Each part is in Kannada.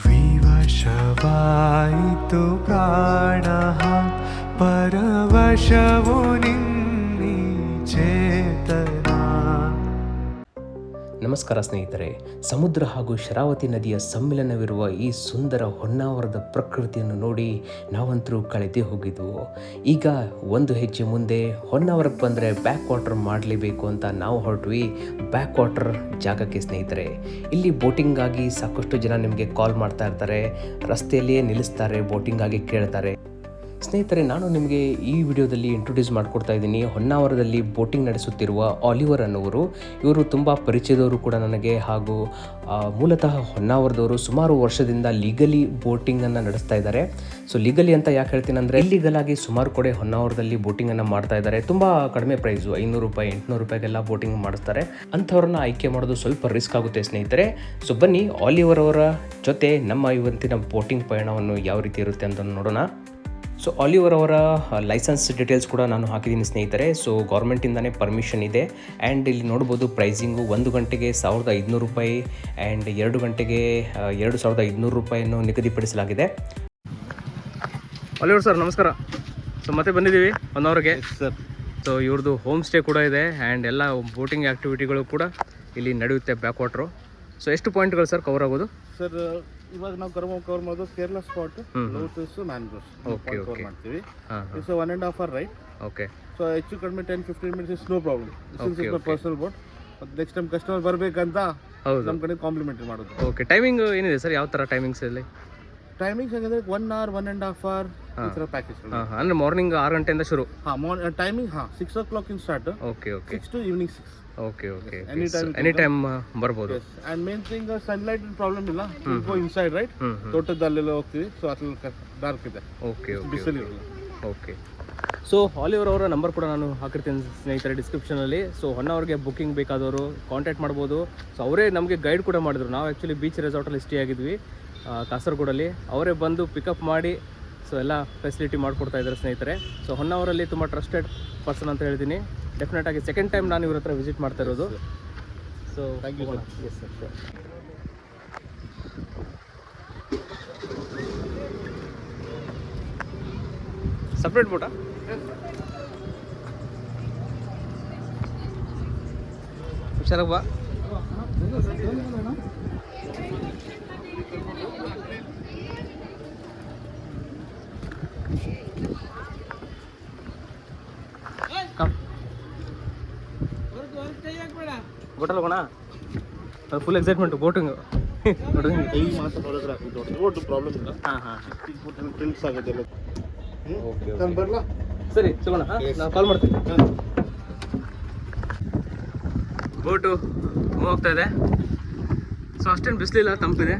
ವಿವಶವಾಯಿತು ಪ್ರಾಣ ಪರವಶವು ನಿನ್ನಿ ಚೇತನ. ನಮಸ್ಕಾರ ಸ್ನೇಹಿತರೆ, ಸಮುದ್ರ ಹಾಗೂ ಶರಾವತಿ ನದಿಯ ಸಮ್ಮಿಲನವಿರುವ ಈ ಸುಂದರ ಹೊನ್ನಾವರದ ಪ್ರಕೃತಿಯನ್ನು ನೋಡಿ ನಾವಂತರೂ ಕಳೆದೇ ಹೋಗಿದ್ವು. ಈಗ ಒಂದು ಹೆಜ್ಜೆ ಮುಂದೆ ಹೊನ್ನಾವರಕ್ಕೆ ಬಂದರೆ ಬ್ಯಾಕ್ ವಾಟರ್ ಮಾಡಲೇಬೇಕು ಅಂತ ನಾವು ಹೊರಟ್ವಿ ಬ್ಯಾಕ್ ವಾಟರ್ ಜಾಗಕ್ಕೆ ಸ್ನೇಹಿತರೆ. ಇಲ್ಲಿ ಬೋಟಿಂಗಾಗಿ ಸಾಕಷ್ಟು ಜನ ನಿಮಗೆ ಕಾಲ್ ಮಾಡ್ತಾ ಇರ್ತಾರೆ, ರಸ್ತೆಯಲ್ಲಿಯೇ ನಿಲ್ಲಿಸ್ತಾರೆ, ಬೋಟಿಂಗಾಗಿ ಕೇಳ್ತಾರೆ. ಸ್ನೇಹಿತರೆ, ನಾನು ನಿಮಗೆ ಈ ವಿಡಿಯೋದಲ್ಲಿ ಇಂಟ್ರೊಡ್ಯೂಸ್ ಮಾಡಿಕೊಡ್ತಾ ಇದ್ದೀನಿ ಹೊನ್ನಾವರದಲ್ಲಿ ಬೋಟಿಂಗ್ ನಡೆಸುತ್ತಿರುವ ಆಲಿವರ್ ಅನ್ನೋರು. ಇವರು ತುಂಬ ಪರಿಚಯದವರು ಕೂಡ ನನಗೆ, ಹಾಗೂ ಮೂಲತಃ ಹೊನ್ನಾವರದವರು. ಸುಮಾರು ವರ್ಷದಿಂದ ಲೀಗಲಿ ಬೋಟಿಂಗನ್ನು ನಡೆಸ್ತಾ ಇದ್ದಾರೆ. ಸೊ ಲೀಗಲಿ ಅಂತ ಯಾಕೆ ಹೇಳ್ತೀನಿ ಅಂದರೆ, ಇಲ್ಲಿಗಲ್ ಆಗಿ ಸುಮಾರು ಕಡೆ ಹೊನ್ನಾವರದಲ್ಲಿ ಬೋಟಿಂಗನ್ನು ಮಾಡ್ತಾ ಇದ್ದಾರೆ. ತುಂಬ ಕಡಿಮೆ ಪ್ರೈಸು, 500 ರೂಪಾಯಿ 800 ರೂಪಾಯಿಗೆಲ್ಲ ಬೋಟಿಂಗ್ ಮಾಡಿಸ್ತಾರೆ. ಅಂಥವ್ರನ್ನ ಆಯ್ಕೆ ಮಾಡೋದು ಸ್ವಲ್ಪ ರಿಸ್ಕ್ ಆಗುತ್ತೆ ಸ್ನೇಹಿತರೆ. ಸೊ ಬನ್ನಿ, ಆಲಿವರ್ ಅವರ ಜೊತೆ ನಮ್ಮ ಇವತ್ತಿನ ಬೋಟಿಂಗ್ ಪಯಣವನ್ನು ಯಾವ ರೀತಿ ಇರುತ್ತೆ ಅಂತ ನೋಡೋಣ. ಸೊ ಆಲಿವರ್ ಅವರ ಲೈಸೆನ್ಸ್ ಡೀಟೇಲ್ಸ್ ಕೂಡ ನಾನು ಹಾಕಿದ್ದೀನಿ ಸ್ನೇಹಿತರೆ. ಸೊ ಗೌರ್ಮೆಂಟಿಂದನೇ ಪರ್ಮಿಷನ್ ಇದೆ. ಆ್ಯಂಡ್ ಇಲ್ಲಿ ನೋಡ್ಬೋದು ಪ್ರೈಸಿಂಗು 1 ಗಂಟೆಗೆ 1500 ರೂಪಾಯಿ ಆ್ಯಂಡ್ 2 ಗಂಟೆಗೆ 2500 ರೂಪಾಯಿಯನ್ನು ನಿಗದಿಪಡಿಸಲಾಗಿದೆ. ಆಲಿವರ್ ಸರ್ ನಮಸ್ಕಾರ. ಸೊ ಮತ್ತೆ ಬಂದಿದ್ದೀವಿ ಹೊನ್ನಾವರ್ಗೆ ಸರ್. ಸೊ ಇವ್ರದ್ದು ಹೋಮ್ ಸ್ಟೇ ಕೂಡ ಇದೆ ಆ್ಯಂಡ್ ಎಲ್ಲ ಬೋಟಿಂಗ್ ಆ್ಯಕ್ಟಿವಿಟಿಗಳು ಕೂಡ ಇಲ್ಲಿ ನಡೆಯುತ್ತೆ ಬ್ಯಾಕ್ ವಾಟ್ರು. ಸೊ ಎಷ್ಟು ಪಾಯಿಂಟ್ಗಳು ಸರ್ ಕವರ್ ಆಗೋದು? ಸರ್ ಇವಾಗ ನಾವು ಕವರ್ ಮಾಡೋದು Kerala spot, lotus, mangroves cover ಮಾಡ್ತೀವಿ. It's 1.5 hour right. Okay. So ಹೆಚ್ಚು ಕಡಿಮೆ 10-15 minutes is no problem. Since is my personal boat. Next time customer ಬರಬೇಕಂತ ನಮ್ಮ ಕಡೆ ಕಾಂಪ್ಲಿಮೆಂಟ್ರಿ ಮಾಡೋದು. ಓಕೆ. ಟೈಮಿಂಗ್ ಏನಿದೆ ಸರ್? ಯಾವ ಥರ ಟೈಮಿಂಗ್ಸ್ ಇಲ್ಲಿ? ಟೈಮಿಂಗ್ಸ್ ಹೆಂಗಂದ್ರೆ 1 hour 1.5 hour ಈ ಥರ ಪ್ಯಾಕೇಜ್. ಅಂದರೆ ಮಾರ್ನಿಂಗ್ 6 ಗಂಟೆಯಿಂದ ಶುರು? Timing 6 o'clock in start. Okay okay. 6 to evening 6. Okay okay. Any time ಬರ್ಬೋದು. And main thing sunlight problem ಇಲ್ಲ. Go inside right. ತೋಟದಲ್ಲೆಲ್ಲ ಹೋಗ್ತೀವಿ, ಸೊ ಅದ್ರಲ್ಲಿ ಡಾರ್ಕ್ ಇದೆ. Okay okay. ಬಿಸಿಲಿರಲ್ಲ. ಓಕೆ. ಸೊ ಆಲಿವರ್ ಅವರ ನಂಬರ್ ಕೂಡ ನಾನು ಹಾಕಿರ್ತೀನಿ ಸ್ನೇಹಿತರೆ ಡಿಸ್ಕ್ರಿಪ್ಷನಲ್ಲಿ. ಸೊ ಹೊನ್ನಾವರ್ಗೆ ಬುಕ್ಕಿಂಗ್ ಬೇಕಾದವರು ಕಾಂಟ್ಯಾಕ್ಟ್ ಮಾಡ್ಬೋದು. ಸೊ ಅವರೇ ನಮಗೆ ಗೈಡ್ ಕೂಡ ಮಾಡಿದ್ರು. ನಾವು ಆ್ಯಕ್ಚುಲಿ ಬೀಚ್ ರೆಸಾರ್ಟಲ್ಲಿ ಸ್ಟೇ ಆಗಿದ್ವಿ ಕಾಸರಗೋಡಲ್ಲಿ. ಅವರೇ ಬಂದು ಪಿಕಪ್ ಮಾಡಿ ಸೊ ಎಲ್ಲ ಫೆಸಿಲಿಟಿ ಮಾಡಿಕೊಡ್ತಾ ಇದ್ದಾರೆ ಸ್ನೇಹಿತರೆ. ಸೊ ಹೊನ್ನಾವರಲ್ಲಿ ತುಂಬ ಟ್ರಸ್ಟೆಡ್ ಪರ್ಸನ್ ಅಂತ ಹೇಳ್ತೀನಿ. ಡೆಫಿನೆಟ್ ಆಗಿ ಸೆಕೆಂಡ್ ಟೈಮ್ ನಾನು ಇವ್ರ ಹತ್ರ ವಿಸಿಟ್ ಮಾಡ್ತಾ ಇರೋದು. So thank you. Yes sir, shore. Separate ಬೋಟಾ? ಹುಷಾರಾಗಿ ಬಾ. ಬೋಟಲ್ ಹೋಗೋಣ? Full excitement boating. ಪ್ರಾಬ್ಲಮ್ ಇಲ್ಲ. ಟಿಲ್ಸ್ ಆಗುತ್ತೆ. ಬರಲ್ಲ? ಸರಿ ತಗೋಣ, ನಾನು ಕಾಲ್ ಮಾಡ್ತೀನಿ. ಬೋಟು ಮೂವ್ ಹೋಗ್ತಾ ಇದೆ. ಸೊ ಅಷ್ಟೇನು ಬಿಸಿಲಿಲ್ಲ, ತಂಪಿದೆ.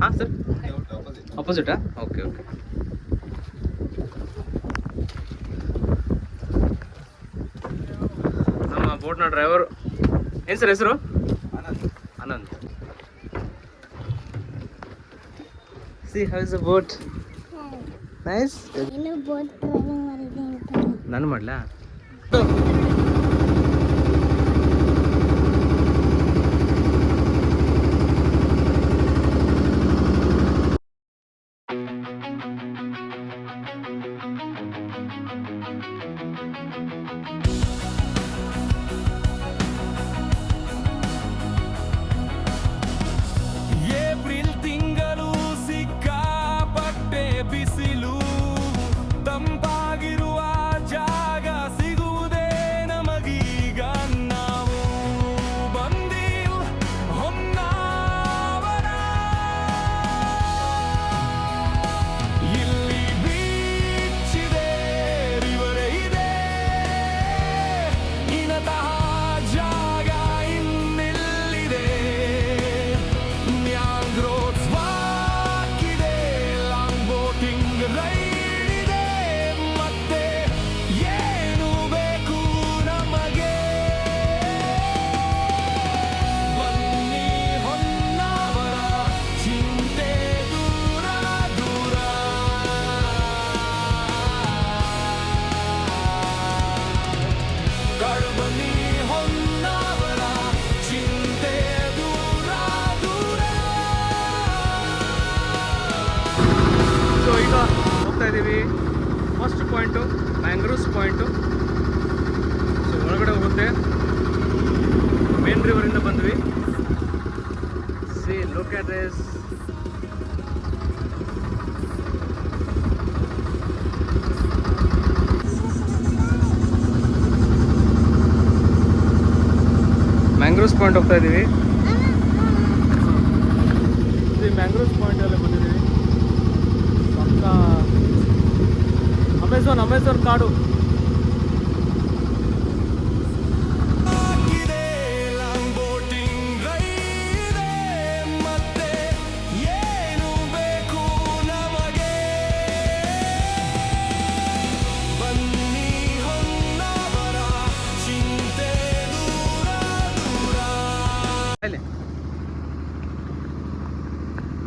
ಹಾಂ ಸರ್, ಆಪೋಸಿಟಾ? Okay okay. ನಮ್ಮ ಬೋಟ್ನ ಡ್ರೈವರ್ ಏನು ಸರ್ ಹೆಸರು? Anand. C how is the boat? Nice. ನಾನು ಮಾಡಲಾ? ಬಿಸಿಲು ತಂಪಾಗಿರುವ ಜಾಗ ಸಿಗುವುದೇ ಈಗ ಹೋಗ್ತಾ ಇದ್ದೀವಿ first point mangroves point. So ಒಳಗಡೆ ಹೋಗುತ್ತೆ, ಮೇನ್ ರಿವರಿಂದ ಬಂದ್ವಿ. C look at this. Mangroves point ಹೋಗ್ತಾ ಇದ್ದೀವಿ. ಮ್ಯಾಂಗ್ರೋವ್ಸ್ ಪಾಯಿಂಟ್ ಎಲ್ಲ ಬಂದಿದ್ದೀವಿ. ಪಕ್ಕ ಅಮೆಝಾನ್ ಕಾಡು.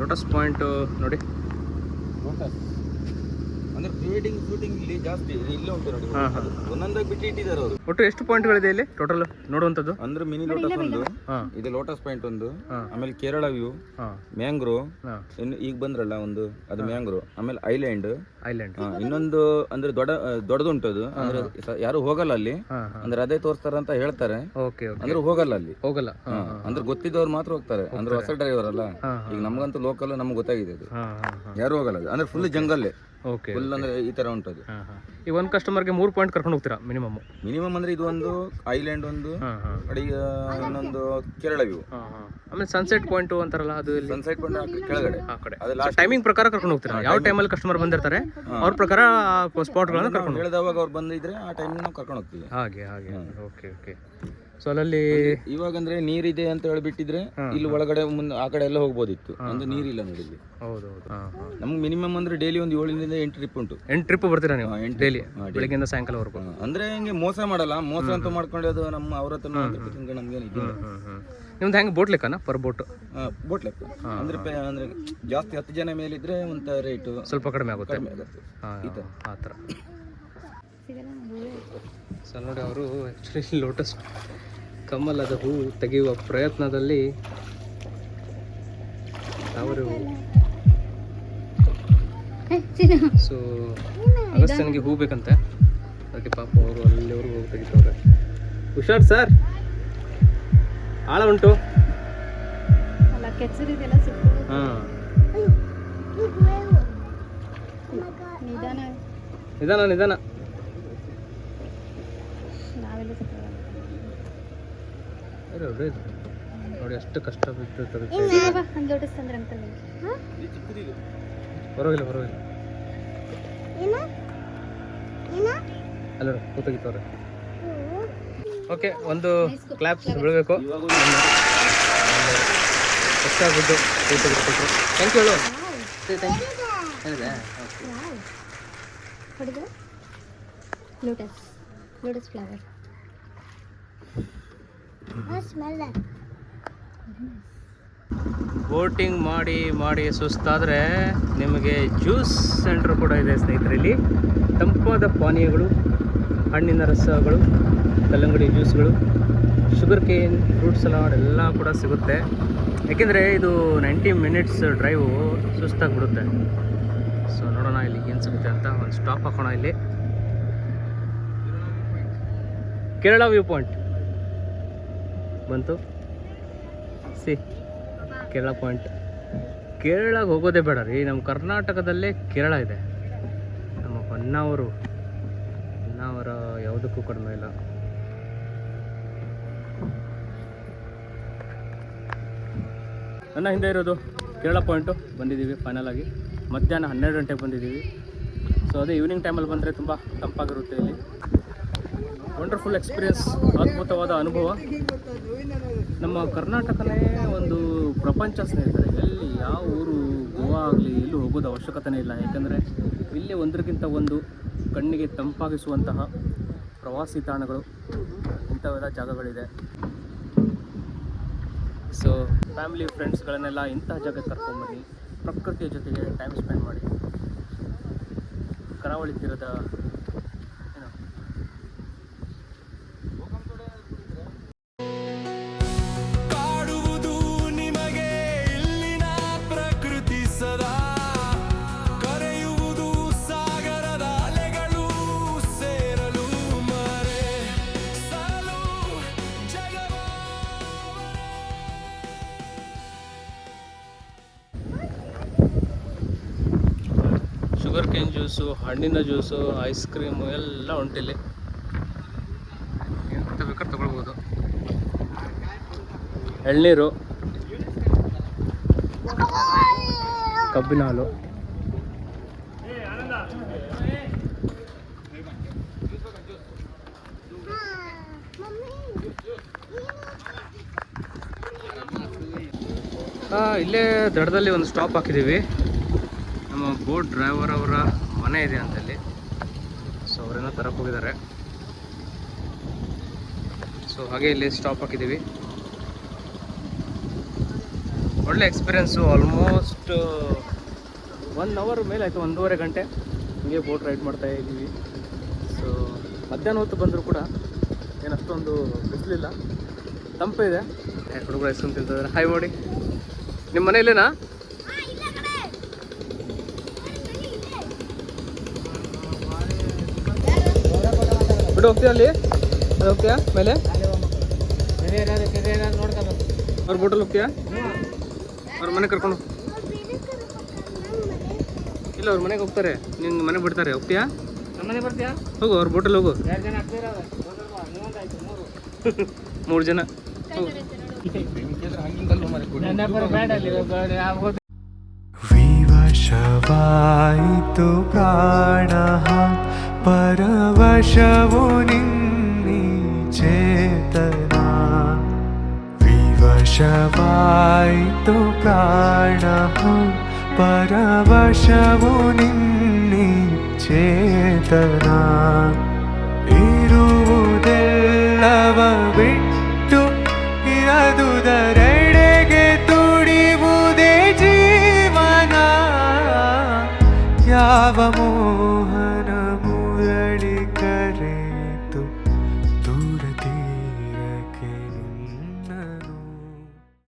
ಲೋಟಸ್ ಪಾಯಿಂಟ್ ನೋಡಿ. ಅಂದ್ರೆ ಪ್ರೀ-ವೆಡ್ಡಿಂಗ್ ಶೂಟಿಂಗ್ ಇಲ್ಲಿ ಜಾಸ್ತಿ ಇಲ್ಲೇ ಉಂಟು ನೋಡಿ. ಒಂದೊಂದಾಗಿ ಬಿಟ್ಟು ಇಟ್ಟಿದ್ದಾರೆ ಅವರು. ಒಟ್ಟು ಎಷ್ಟು ಪಾಯಿಂಟ್ಗಳಿದೆ ಇಲ್ಲಿ ಟೋಟಲ್ ನೋಡುವಂಥದ್ದು? ಅಂದ್ರೆ ಮಿನಿ ಲೋಟಸ್ ಒಂದು, ಇದು ಲೋಟಸ್ ಪಾಯಿಂಟ್ ಒಂದು, ಆಮೇಲೆ ಕೇರಳ ವ್ಯೂ, ಮ್ಯಾಂಗ್ರೋ, ಈಗ ಬಂದ್ರಲ್ಲ ಒಂದು ಅದು ಮ್ಯಾಂಗ್ರೋ, ಆಮೇಲೆ ಐಲ್ಯಾಂಡ್. ಇನ್ನೊಂದು ಅಂದ್ರೆ ದೊಡ್ಡದುಂಟು ಅದು, ಅಂದ್ರೆ ಯಾರು ಹೋಗಲ್ಲ ಅಲ್ಲಿ, ಅಂದ್ರೆ ಅದೇ ತೋರಿಸ್ತಾರ ಅಂತ ಹೇಳ್ತಾರೆ. ಅಂದ್ರೆ ಹೋಗಲ್ಲ ಅಲ್ಲಿ, ಹೋಗಲ್ಲ. ಅಂದ್ರೆ ಗೊತ್ತಿದ್ದವ್ರು ಮಾತ್ರ ಹೋಗ್ತಾರೆ, ಅಂದ್ರೆ ಹೊಸ ಡ್ರೈವರ್ ಅಲ್ಲ. ಈಗ ನಮ್ಗಂತೂ ಲೋಕಲ್ ನಮ್ಗೆ ಗೊತ್ತಾಗಿದೆ ಅದು, ಯಾರು ಹೋಗಲ್ಲ. ಅಂದ್ರೆ ಫುಲ್ ಜಂಗಲ್ಲೇ, ಫುಲ್ ಅಂದ್ರೆ ಈ ತರ ಉಂಟದು. ಈಗ ಒಂದು ಕಸ್ಟಮರ್ಗೆ 3 ಪಾಯಿಂಟ್ ಕರ್ಕೊಂಡು ಹೋಗ್ತೀರಾ ಮಿನಿಮಮ್? ಅಂದ್ರೆ ಇದು ಒಂದು ಐಲ್ಯಾಂಡ್, ಒಂದು ಇನ್ನೊಂದು ಕೇರಳ ವ್ಯೂ, ಆಮೇಲೆ ಸನ್ಸೆಟ್ ಪಾಯಿಂಟ್ ಅಂತಾರಲ್ಲ, ಅದು ಸನ್ಸೆಟ್ ಪಾಯಿಂಟ್ ಕೆಳಗಡೆ ಆ ಕಡೆ. ಟೈಮಿಂಗ್ ಪ್ರಕಾರ ಕರ್ಕೊಂಡು ಹೋಗ್ತೀರಾ? ಯಾವ ಟೈಮಲ್ಲಿ ಕಸ್ಟಮರ್ ಬಂದಿರ್ತಾರೆ ಅವ್ರ ಪ್ರಕಾರ ಸ್ಪಾಟ್ಗಳನ್ನ ಕರ್ಕೊಂಡು ಹೇಳಿದವಾಗ ಅವ್ರು ಬಂದಿದ್ರೆ ಆ ಟೈಮ್ ನಾವು ಕರ್ಕೊಂಡು ಹೋಗ್ತೀವಿ. ಹಾಗೆ. ಓಕೆ. ಸೊ ಅಲ್ಲಿ ಇವಾಗ ಅಂದ್ರೆ ನೀರಿದೆ ಅಂತ ಹೇಳ್ಬಿಟ್ಟಿದ್ರೆ ಇಲ್ಲಿ ಒಳಗಡೆ ಮುಂದೆ ಆ ಕಡೆ ಎಲ್ಲ ಹೋಗ್ಬೋದಿತ್ತು, ಅಂದ್ರೆ ನೀರಿಲ್ಲ ನೋಡಿ ಇಲ್ಲಿ. ಹೌದು. ನಮ್ಗೆ ಮಿನಿಮಮ್ ಅಂದ್ರೆ ಡೈಲಿ ಒಂದು 7 ರಿಂದ 8 ಟ್ರಿಪ್ ಉಂಟು. 8 ಟ್ರಿಪ್ ಬರ್ತೀರಾ ನೀವು ಡೈಲಿ, ಬೆಳಗ್ಗೆಯಿಂದ ಸಾಯಂಕಾಲವರೆಗೂ? ಅಂದ್ರೆ ಹಿಂಗೆ ಮೋಸ ಮಾಡಲ್ಲ, ಮೋಸ ಅಂತ ಮಾಡ್ಕೊಂಡು ಅದು ನಮ್ಮ ಅವ್ರ ಹತ್ರ ನಮ್ಗೆ ನಿಮ್ದು ಹೆಂಗೆ ಬೋಟ್ ಲೆಕ್ಕನ ಪರ್ ಬೋಟ್? ಬೋಟ್ ಲೆಕ್ಕ. ಅಂದ್ರೆ ಜಾಸ್ತಿ 10 ಜನ ಮೇಲಿದ್ರೆ ಒಂದು ರೇಟು ಸ್ವಲ್ಪ ಕಡಿಮೆ ಆಗುತ್ತೆ. ಆ ಥರ. ಸೊ ನೋಡಿ, ಅವರು ಆ್ಯಕ್ಚುಲಿ ಲೋಟಸ್ ಕಮಲದ ಹೂ ತೆಗೆಯುವ ಪ್ರಯತ್ನದಲ್ಲಿ ಅವರು ಸೊ ಅಗಸ್ತ್ಯನಿಗೆ ಹೂ ಬೇಕಂತೆ, ಅದಕ್ಕೆ ಪಾಪ ಅವರು ಅಲ್ಲಿವರೆಗೂ ಹೋಗಿ ತೆಗಿತವ್ರೆ. ಹುಷಾರ್ ಸರ್, ಆಳ ಉಂಟು. ನಿಧಾನ. ನೋಡಿ ಎಷ್ಟು ಕಷ್ಟ ಬಿಟ್ಟು ಪರವಾಗಿಲ್ಲ ಅಲ್ಲ ಕೂತಾಗಿತ್ತವ್ರೆ. ಓಕೆ, ಒಂದು ಕ್ಲಾಪ್ಸ್ ಬೀಳಬೇಕು. ಎಷ್ಟಾಗ್ಬಿಟ್ಟು ಕೂತಾಗಿರ್ಬೇಕು. ಥ್ಯಾಂಕ್ ಯು ಹೇಳು. Lotus flower. ಬೋಟಿಂಗ್ ಮಾಡಿ ಸುಸ್ತಾದರೆ ನಿಮಗೆ ಜ್ಯೂಸ್ ಸೆಂಟರ್ ಕೂಡ ಇದೆ ಸ್ನೇಹಿತರೆ. ಇಲ್ಲಿ ತಂಪಾದ ಪಾನೀಯಗಳು, ಹಣ್ಣಿನ ರಸಗಳು, ಕಲ್ಲಂಗಡಿ ಜ್ಯೂಸ್ಗಳು, ಶುಗರ್ ಕೇನ್, ಫ್ರೂಟ್ ಸಲಾಡ್ ಎಲ್ಲ ಕೂಡ ಸಿಗುತ್ತೆ. ಯಾಕೆಂದರೆ ಇದು 90 ಮಿನಿಟ್ಸ್ ಡ್ರೈವು, ಸುಸ್ತಾಗಿಬಿಡುತ್ತೆ. ಸೊ ನೋಡೋಣ ಇಲ್ಲಿ ಏನು ಸಿಗುತ್ತೆ ಅಂತ. ಒಂದು ಸ್ಟಾಪ್ ಹಾಕೋಣ. ಇಲ್ಲಿ ಕೇರಳ ವ್ಯೂ ಪಾಯಿಂಟ್ ಬಂತು. See Kerala point. ಕೇರಳಗೆ ಹೋಗೋದೇ ಬೇಡ ರೀ, ನಮ್ಮ ಕರ್ನಾಟಕದಲ್ಲೇ ಕೇರಳ ಇದೆ. ನಮ್ಮ ಹೊನ್ನಾವರ ಯಾವುದಕ್ಕೂ ಕಡಿಮೆ ಇಲ್ಲ. ನನ್ನ ಹಿಂದೆ ಇರೋದು ಕೇರಳ ಪಾಯಿಂಟು. ಬಂದಿದ್ದೀವಿ ಫೈನಲ್ ಆಗಿ. ಮಧ್ಯಾಹ್ನ 12 ಗಂಟೆಗೆ ಬಂದಿದ್ದೀವಿ. ಸೊ ಅದೇ ಈವ್ನಿಂಗ್ ಟೈಮಲ್ಲಿ ಬಂದರೆ ತುಂಬ ತಂಪಾಗಿರುತ್ತೆ ಇಲ್ಲಿ. ವಂಡರ್ಫುಲ್ ಎಕ್ಸ್ಪೀರಿಯನ್ಸ್, ಅದ್ಭುತವಾದ ಅನುಭವ. ನಮ್ಮ ಕರ್ನಾಟಕನೇ ಒಂದು ಪ್ರಪಂಚ ಸ್ನೇಹಿತರೆ. ಎಲ್ಲಿ ಯಾವ ಊರು, ಗೋವಾ ಆಗಲಿ, ಎಲ್ಲೂ ಹೋಗೋದು ಅವಶ್ಯಕತೆನೇ ಇಲ್ಲ. ಯಾಕಂದರೆ ಇಲ್ಲೇ ಒಂದಕ್ಕಿಂತ ಒಂದು ಕಣ್ಣಿಗೆ ತಂಪಾಗಿಸುವಂತಹ ಪ್ರವಾಸಿ ತಾಣಗಳು, ಇಂಥವೆಲ್ಲ ಜಾಗಗಳಿದೆ. ಸೊ ಫ್ಯಾಮಿಲಿ ಫ್ರೆಂಡ್ಸ್ಗಳನ್ನೆಲ್ಲ ಇಂತಹ ಜಾಗಕ್ಕೆ ಕರ್ಕೊಂಡ್ಬನ್ನಿ, ಪ್ರಕೃತಿಯ ಜೊತೆಗೆ ಟೈಮ್ ಸ್ಪೆಂಡ್ ಮಾಡಿ. ಕರಾವಳಿ ತೀರದ ಕಾಡುವುದು ನಿಮಗೆ ಇಲ್ಲಿನ ಪ್ರಕೃತಿ ಸದಾ ಕರೆಯುವುದು. ಶುಗರ್ ಕೇನ್ ಜ್ಯೂಸು, ಹಣ್ಣಿನ ಜ್ಯೂಸು, ಐಸ್ ಕ್ರೀಮು ಎಲ್ಲ ಉಂಟಿಲ್ಲಿ. ಎಂತ ಬೇಕಾದ್ರೆ ತಗೊಳ್ಬೋದು. ಎಳ್ನೀರು, ಕಬ್ಬಿನ ಹಾಲು, ಇಲ್ಲೇ ದಡದಲ್ಲಿ ಒಂದು ಸ್ಟಾಪ್ ಹಾಕಿದ್ದೀವಿ. ನಮ್ಮ ಬೋಟ್ ಡ್ರೈವರ್ ಅವರ ಮನೆ ಇದೆ ಅಂತಲ್ಲಿ. ಸೊ ಅವರೇನೋ ತರಕ್ಕೆ ಹೋಗಿದ್ದಾರೆ. ಸೊ ಹಾಗೆ ಇಲ್ಲಿ ಸ್ಟಾಪ್ ಹಾಕಿದ್ದೀವಿ. ಒಳ್ಳೆ ಎಕ್ಸ್ಪೀರಿಯೆನ್ಸು. ಆಲ್ಮೋಸ್ಟ್ 1 ಅವರ್ ಮೇಲೆ ಆಯಿತು, 1.5 ಗಂಟೆ ಹೀಗೆ ಬೋಟ್ ರೈಡ್ ಮಾಡ್ತಾ ಇದ್ದೀವಿ. ಸೊ ಮಧ್ಯಾಹ್ನ ಹೊತ್ತು ಬಂದರೂ ಕೂಡ ಏನಷ್ಟೊಂದು ಬಿಸಿಲಿಲ್ಲ, ತಂಪಿದೆ. ಹುಡುಗರು ಐಸ್ ಕ್ರೀಮ್ ತಿಂತಿದ್ದಾರೆ. ಹಾಯ್ ಮಾಡಿ. ನಿಮ್ಮ ಮನೆ ಇಲ್ಲೇನಾ? ಬಿಡು, ಹೋಗ್ತೀಯ ಅಲ್ಲಿ? ಅದು ಹೋಗ್ತೀಯಾ ಮೇಲೆ? ಅವ್ರ ಬೋಟಲ್ಲಿ ಹೋಗ್ತೀಯಾ? ಅವ್ರ ಮನೆ ಕರ್ಕೊಂಡು ಇಲ್ಲ, ಅವ್ರ ಮನೆಗೆ ಹೋಗ್ತಾರೆ. ನಿನ್ನ ಮನೆ ಬಿಡ್ತಾರೆ. ಹೋಗ್ತೀಯಾ? ನಮ್ಮ ಮನೆ ಬರ್ತೀಯಾ? ಹೋಗು, ಅವ್ರ ಬೋಟಲ್ಲಿ ಹೋಗು. 3 ಜನ. ವಿವಶವಾಯಿತು ಪ್ರಾಣಃ ಪರವಶವು ನಿನ್ನಿ ಚೇತನಾ. ವಿವಶವಾಯಿತು ಪ್ರಾಣಃ ಪರವಶವು ನಿನ್ನಿ ಚೇತನಾ. ಇರುವುದೆಲ್ಲವ